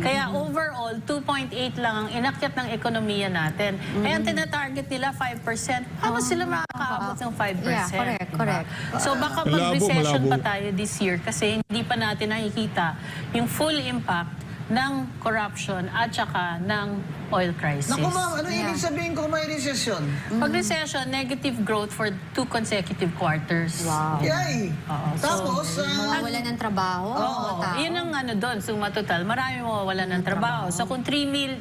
Kaya overall, 2.8 lang ang inakyat ng ekonomiya natin. Kaya ang tinatarget nila 5%. Paano sila makakaabot ng 5%? Yeah, correct. So baka mag-recession pa tayo this year kasi hindi pa natin nakikita yung full impact ng corruption at saka ng oil crisis. Naku ma'am, ano ibig sabihin kung may recession? Pag recession, negative growth for 2 consecutive quarters. Wow. Yay! Tapos, Mawawalan ng trabaho. tao. Yun ang doon, suma total. Marami mawawalan ng trabaho. So kung 3 mil,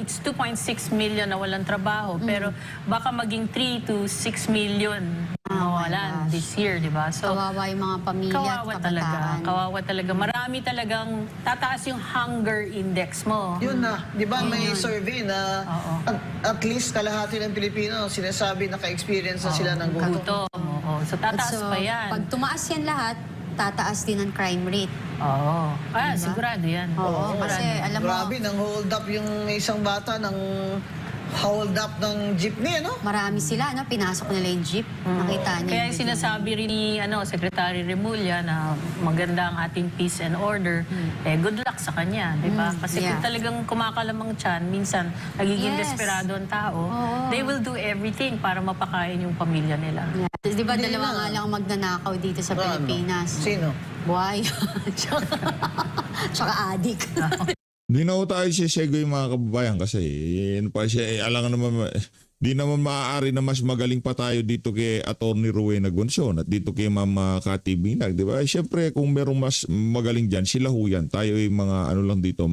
it's 2.6 million na walang trabaho. Pero baka maging 3 to 6 million mawalan this year, di ba? So, Kawawa yung mga pamilya at kawawa talaga. kabataan. Kawawa talaga. Marami talagang tataas yung hunger index mo. yun na, di ba may survey na at least kalahati ng Pilipino sinasabi naka-experience na sila ng gutom. Gutom. Oo. So tataas So, pa yan. pag tumaas yan lahat, tataas din ang crime rate. Oo. Sigurado yan. Oo, kasi alam mo, Grabe, nang hold up yung isang bata ng hold up ng jeepney, ano? marami sila, pinasok nila yung jeep. Nakita niya. Kaya yung sinasabi rin ni Secretary Remulla na maganda ang ating peace and order, good luck sa kanya, di ba? Kasi kung talagang kumakalamang tiyan, minsan nagiging Yes. desperado ang tao, they will do everything para mapakain yung pamilya nila. Yeah. Di ba dalawa nga lang ang magnanakaw dito sa Pilipinas? Sino? Buhay. Tsaka adik. Hindi na ho tayo sisegoy mga kababayan kasi yun pa siya, alam nga naman, di naman maaari na mas magaling pa tayo dito kay Atty. Rowena Gonson at dito kay Ma'am Cathy Binag, di ba? Siyempre kung merong mas magaling dyan, sila ho yan. Tayo ay mga lang dito,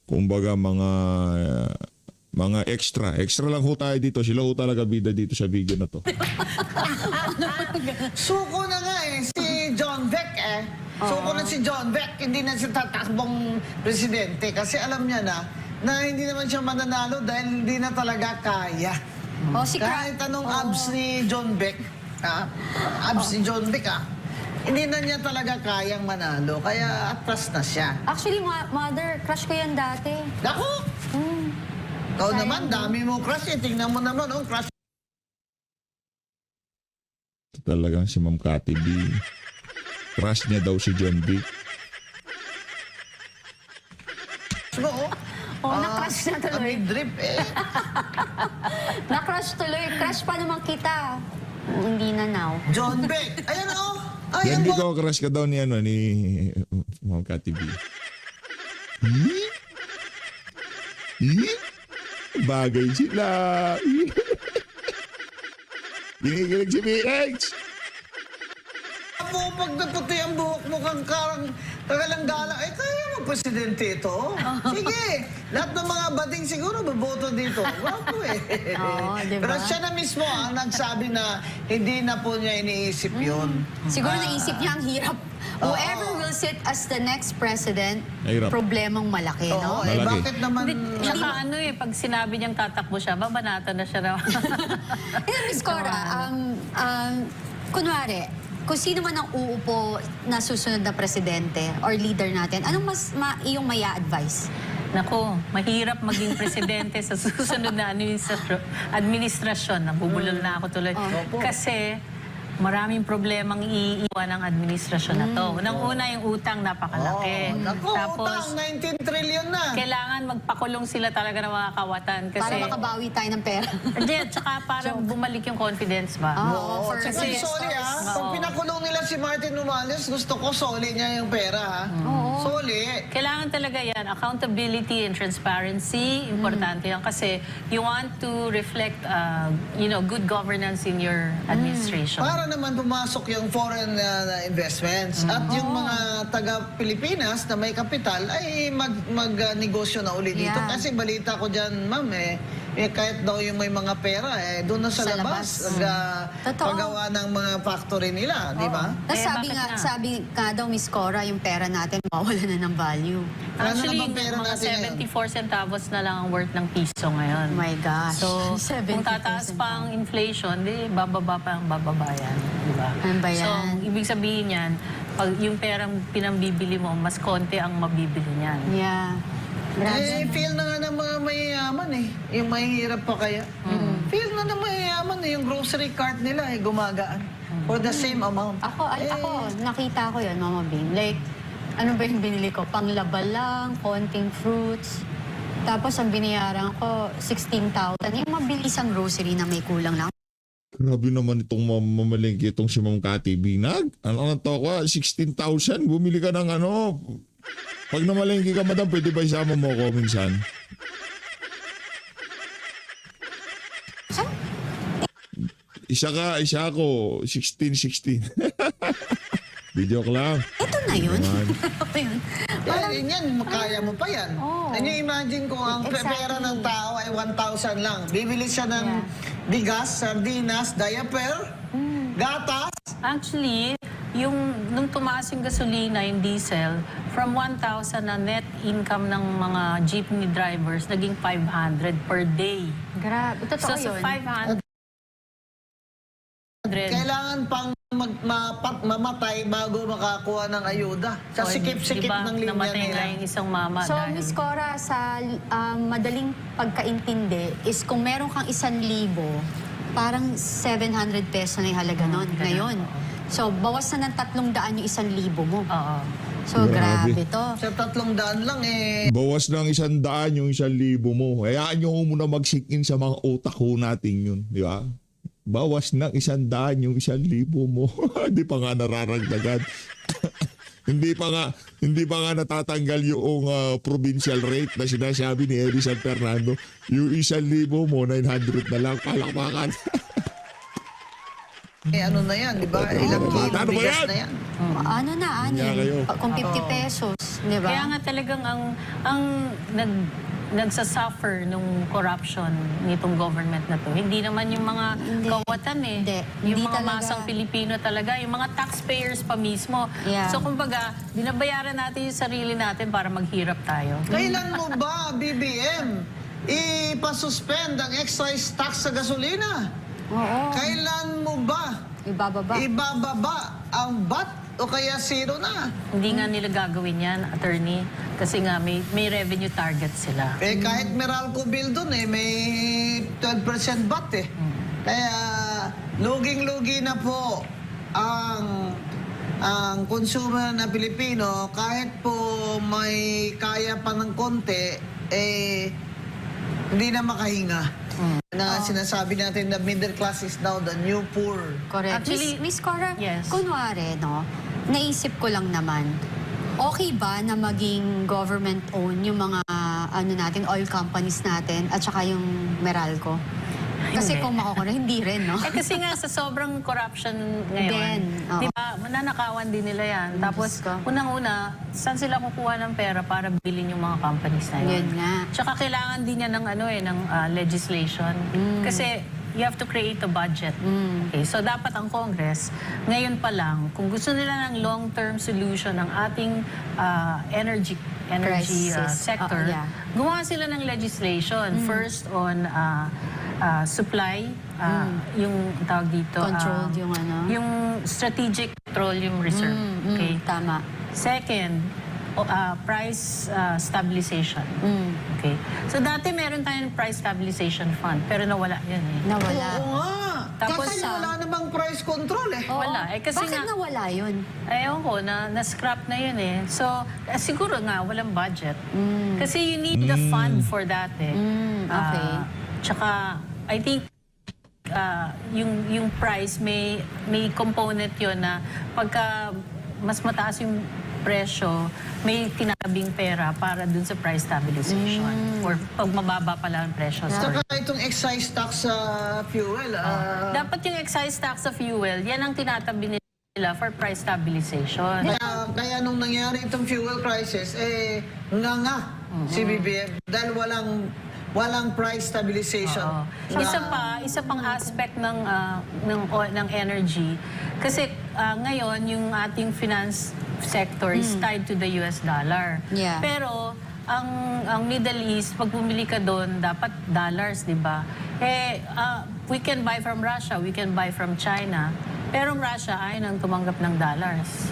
kumbaga mga extra. Extra lang ho tayo dito. Sila ho talaga bida dito sa video na to. Suko na nga si John Beck Suko na si John Beck, hindi na siya tatakbong presidente kasi alam niya na hindi naman siya mananalo dahil hindi na talaga kaya. Si Kahit anong abs ni John Beck, hindi na niya talaga kayang manalo, kaya atras na siya. Actually, mother, crush ko yan dati. Naku! Ikaw naman, dami mo crush tingnan mo naman, crush. Talagang si Ma'am Cathy B. Crush niya daw si John B. mo, na-crush na tuloy. May drip Na-crush tuloy. Crush pa naman kita. Hindi na now. John Beck, ayan Yan di ko crush ka daw ni Ma'am Cathy B. Bagay sila. Ginigilig si BX. Pag naputi ang buhok mo kang kagalang gala, kaya mo presidente ito. Sige, lahat ng mga bading siguro baboto dito. Wapo diba? Pero siya na mismo ang nagsabi na hindi na po niya iniisip yun. Siguro naisip niya ang hirap. Whoever will will sit as the next president, Mahirap. problemang malaki, no? Oo, eh, Malaki. bakit naman... Tsaka ano eh, pag sinabi niyang tatakbo siya, babanatan na siya na. Miss Cora, kunwari, kung sino man ang uupo na susunod na presidente or leader natin, anong mas iyong maya advice? Nako, mahirap maging presidente sa susunod na administrasyon. Nabubulol na ako tuloy. Kasi maraming problemang iiwan ng administrasyon na to. Unang-una yung utang, napakalaki. Naku, utang, 19 trillion na. kailangan magpakulong sila talaga ng mga kawatan. Kasi, Para makabawi tayo ng pera. Hindi, tsaka para bumalik yung confidence ba? Oo, for Kasi guest sorry stars. pag pinakulong nila si Martin Romualdez, gusto ko soli niya yung pera ha. Soli. Kailangan talaga yan. Accountability and transparency, importante yan. Kasi you want to reflect, good governance in your administration. Para naman pumasok yung foreign investments at yung mga taga-Pilipinas na may kapital ay mag-negosyo na uli dito. Yeah. Kasi balita ko dyan, ma'am, kahit daw yung may mga pera, doon na sa labas. Totoo. Paggawa ng mga factory nila, di ba? Tapos Eh, bakit sabi nga daw, Miss Cora, yung pera natin mawala na ng value. Actually, Ano na bang pera mga natin ngayon? 74 centavos na lang ang worth ng piso ngayon. Oh my gosh. So, 70%. kung tataas pa ang inflation, di bababa pa ang bababa yan. Diba? Ano ba yan? So, ibig sabihin yan, pag yung perang pinambibili mo, mas konti ang mabibili niyan. Yeah. Grabe. Feel na nga ng mga mayayaman Yung mahihirap pa kaya. Feel na ng mayayaman yung grocery cart nila gumagaan. For the same amount. Ako, nakita ko yun, Mama Bing. Like, ano ba yung binili ko? Panglaba lang, konting fruits. Tapos ang binayaran ko, 16,000. Yung mabilis ang grocery na may kulang lang. Grabe naman itong mamalengke itong si Ma'am Cathy Binag. Ano to ko? 16,000. Bumili ka ng ano. Pag namalengke ka, madam, pwede ba isama mo ako minsan? Isa ako. 16. Di joke lang. Ito na yun. Naman. Ito yun. Yan, kaya mo pa yan. Oo. And you imagine kung ang Exactly. pera ng tao ay 1,000 lang. Bibili siya ng bigas, sardinas, diaper, gatas. Actually, nung tumaas yung gasolina, yung diesel, from 1,000 na net income ng mga jeepney drivers, naging 500 per day. Grabe. Totoo So, yun. 500. Kailangan pang mamatay bago makakuha ng ayuda. Sa sikip-sikip diba, ng linya namatay nila. na yung isang mama So, dahil... Miss Cora, sa madaling pagkaintindi is kung meron kang 1,000, parang 700 peso na yung halaga nun ganun. ngayon. So, bawas na ng 300 yung 1,000 mo. Oo. So, Grabe. grabe to. Sa 300 lang Bawas ng 100 yung 1,000 mo. Hayaan nyo muna mag-sink-in sa mga utak ho natin yun. Di ba? Bawas ng 100 yung 1,000 mo. Hindi pa nga nararagdagan. hindi pa nga natatanggal yung provincial rate na sinasabi ni Eddie San Fernando. Yung 1,000 mo, 900 na lang. Palakpakan. ano na yan, di ba? Ilang kilo Ano ba bigas yan? na yan. Ano na, Kanya kayo. Kung 50 pesos, di ba? Kaya nga talagang ang nagsasuffer nung corruption nitong government na to. Hindi naman yung mga Hindi. kawatan Hindi. Yung Hindi mga talaga. masang Pilipino talaga. Yung mga taxpayers pa mismo. Yeah. So kumbaga, binabayaran natin yung sarili natin para maghirap tayo. Kailan mo ba, BBM, ipasuspend ang excise tax sa gasolina? Oo. Kailan mo ba Ibababa. ibababa ang VAT o kaya zero na? Hindi nga nila gagawin yan, attorney. Kasi nga may revenue target sila. Kahit Meralco bill dun may 12% VAT Kaya luging-lugi na po ang consumer na Pilipino kahit po may kaya pa ng konti, hindi na makahinga. Na sinasabi natin na middle class is now the new poor. Correct. Actually, Miss Cora, yes. kunwari, no, naisip ko lang naman, okay ba na maging government-owned yung mga oil companies natin at saka yung Meralco? Kasi Hindi. kung makukuha, hindi rin, no? Kasi nga sa sobrang corruption ngayon, Then, oo. di ba, nanakawan din nila yan. Tapos, Diyos ko. unang-una, saan sila kukuha ng pera para bilhin yung mga companies na yun? Yun nga. Tsaka kailangan din niya ng, ng legislation. Kasi you have to create a budget. Okay, so dapat ang Congress, ngayon pa lang, kung gusto nila ng long-term solution ng ating energy Crisis. sector, Yeah. gumawa sila ng legislation. First on supply, yung tawag dito, Controlled yung ano? yung strategic petroleum reserve. Okay. Tama. Second, price stabilization. Okay. So dati meron tayong price stabilization fund, pero nawala yun eh. Nawala. Oo nga. Tapos, Kasi wala namang price control eh. Oo. Wala. Eh, kasi Bakit nga- nawala yun? Ewan ko, na-scrap na yun eh. So, siguro nga, walang budget. Kasi you need the fund for that eh. Okay. Tsaka, I think, yung price, may component yun na pagka mas mataas yung presyo, may tinabing pera para dun sa price stabilization. Or pag mababa pala ang presyo. Saka itong excise tax sa fuel. Dapat yung excise tax sa fuel, yan ang tinatabi nila for price stabilization. Kaya nung nangyari itong fuel crisis, nga si BBM dahil walang price stabilization. Oo. Isa pang aspect ng energy. Kasi ngayon, yung ating finance sector is tied to the US dollar. Yeah. Pero, ang Middle East, pag bumili ka doon, dapat dollars, di ba? We can buy from Russia, we can buy from China. Pero ang Russia ay nang tumanggap ng dollars.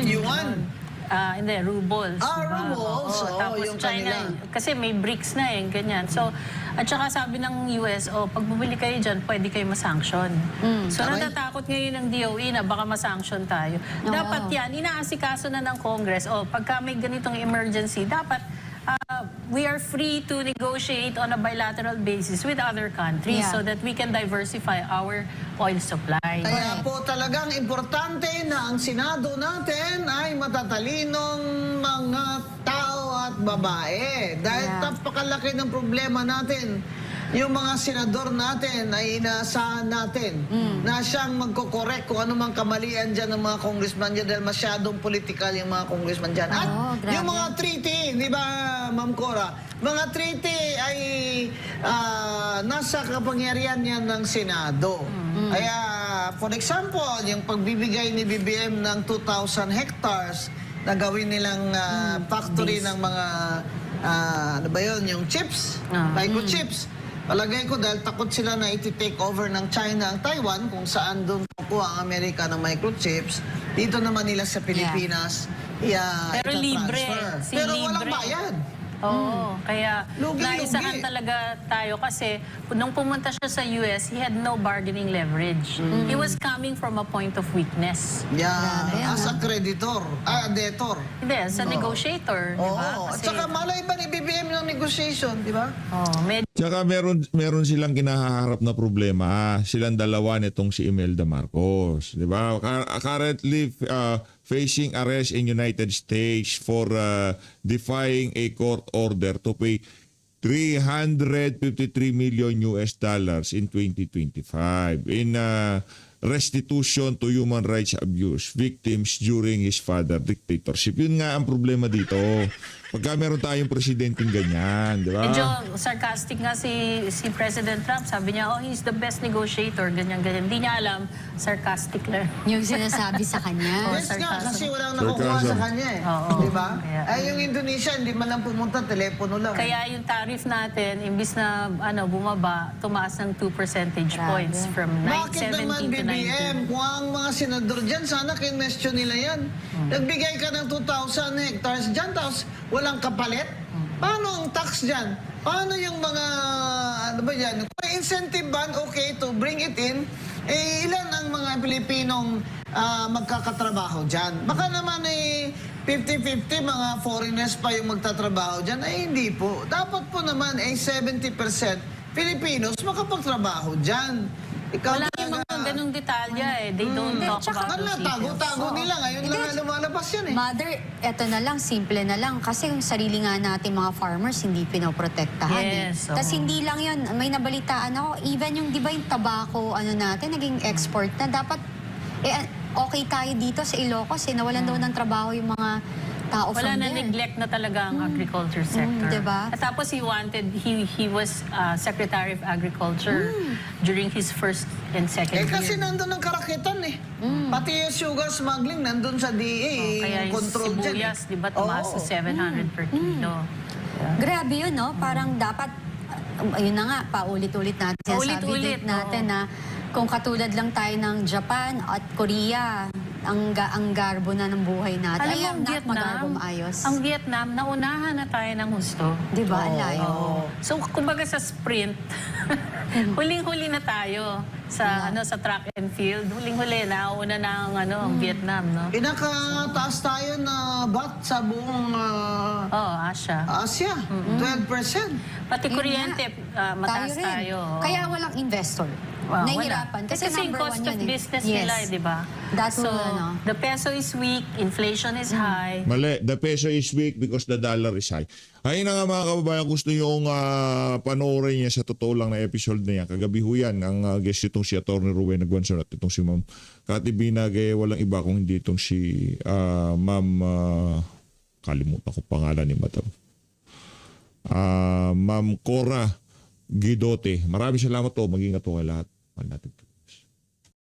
Yuan. Hindi, rubles. diba? Rubles. Oo, Oo, tapos yung China, kanila. kasi may BRICS na eh, ganyan. So, at saka sabi ng US, pag bumili kayo dyan, pwede kayo masanction. So, Aray. natatakot ngayon ng DOE na baka masanction tayo. Dapat yan, inaasikaso na ng Congress, pagka may ganitong emergency, dapat we are free to negotiate on a bilateral basis with other countries Yeah. so that we can diversify our oil supply. Kaya po talagang importante na ang Senado natin ay matatalinong mga tao at babae. Dahil Yeah. napakalaki ng problema natin. Yung mga senador natin ay inaasahan natin na siyang magkokorek kung ano mang kamalian dyan ng mga congressman dyan dahil masyadong political yung mga congressman dyan. At grabe. yung mga treaty, di ba, Ma'am Cora? Mga treaty ay nasa kapangyarihan yan ng Senado. Kaya, for example, yung pagbibigay ni BBM ng 2,000 hectares na gawin nilang factory ng mga, ano ba yun, yung chips, microchips. Palagay ko dahil takot sila na iti-take over ng China ang Taiwan kung saan doon kukuha ang Amerika ng microchips. Dito naman nila sa Pilipinas, Pero libre. ita-transfer. Pero walang Libre. bayad. Oo, kaya Lugi-lugi. naisahan talaga tayo kasi nung pumunta siya sa US, he had no bargaining leverage. He was coming from a point of weakness. Yeah, as a creditor, debtor. Hindi, as a negotiator, di ba? Oo. At saka malay ba ni BBM ng negotiation, di ba? medyo Tsaka meron silang kinahaharap na problema. Silang dalawa nitong si Imelda Marcos, 'di ba? Currently facing arrest in United States for defying a court order to pay $353 million in 2025 in restitution to human rights abuse victims during his father dictatorship. Yun nga ang problema dito. Pagka meron tayong presidenteng ganyan, di ba? medyo sarcastic nga si President Trump. Sabi niya, he's the best negotiator, ganyan-ganyan. Hindi niya alam, sarcastic lang. Yung sinasabi sa kanya. Yes nga, sarcasm. kasi walang nakukuha Sarcasm. sa kanya eh. Oo. Di ba? Kaya- Ay, yung Indonesia, hindi man lang pumunta, telepono lang. Kaya yung tariff natin, imbis na bumaba, tumaas ng 2 percentage Grabe. points from Bakit 17 naman to 19. BBM? Kung ang mga senador dyan, sana kinwestiyon nila yan. Nagbigay ka ng 2,000 hectares dyan, tapos walang kapalit? Paano ang tax dyan? Paano yung mga, ano ba yan? Kung may incentive ban, okay, to bring it in, ilan ang mga Pilipinong magkakatrabaho dyan? Baka naman 50-50, mga foreigners pa yung magtatrabaho dyan. Ay, hindi po. Dapat po naman 70% Filipinos makapagtrabaho dyan. Ikaw Wala yung mga talaga. ganung detalya eh. They don't talk tsaka- about those details. Tago-tago nila. Ngayon lang nga lumalabas yan eh. Mother, eto na lang, simple na lang. Kasi yung sarili nga natin mga farmers, hindi pinoprotektahan Yes, Tapos oo. hindi lang yun, may nabalitaan ako, even yung, di ba yung tabako, natin, naging export na. Dapat, okay tayo dito sa Ilocos, nawalan daw ng trabaho yung mga tao Wala from na, there. neglect na talaga ang agriculture sector. diba? At tapos he was Secretary of Agriculture during his first and second Eh kasi year. nandun ang karakitan eh. Pati yung sugar smuggling nandun sa DA, Kaya yung yung control dyan. sibuyas, di ba, tumaas to 700 per kilo. Grabe yun, no? Parang dapat, ayun na nga, paulit-ulit natin. Paulit-ulit, natin na kung katulad lang tayo ng Japan at Korea, ang garbo na ng buhay natin. Alam mo, Ay, ang not magarbo Vietnam, maayos. ang Vietnam, naunahan na tayo ng husto. Di ba? Ang layo. So, kumbaga sa sprint, huling-huli na tayo sa sa track and field. Huling-huli, nauna na ang Vietnam, no? Pinakataas tayo na bat sa buong Asia. Asia, 12%. Pati Yun kuryente, mataas rin. tayo. Kaya walang investor. Nahihirapan. Wala. Kasi yung number cost one of yun eh. business Yes. nila, di ba? That's so, all, the peso is weak, inflation is high. Mali, the peso is weak because the dollar is high. Ayun na nga mga kababayan, gusto yung panoorin niya sa totoo lang na episode na yan. Kagabi ho yan, ang guest itong si Atty. Rowena Guanzon at itong si Ma'am Cathy Binag, walang iba kung hindi itong si Ma'am, kalimutan ko pangalan ni Madam. Ma'am Cora Guidote. Maraming salamat po. Mag-ingat po kayo lahat. Mahal natin.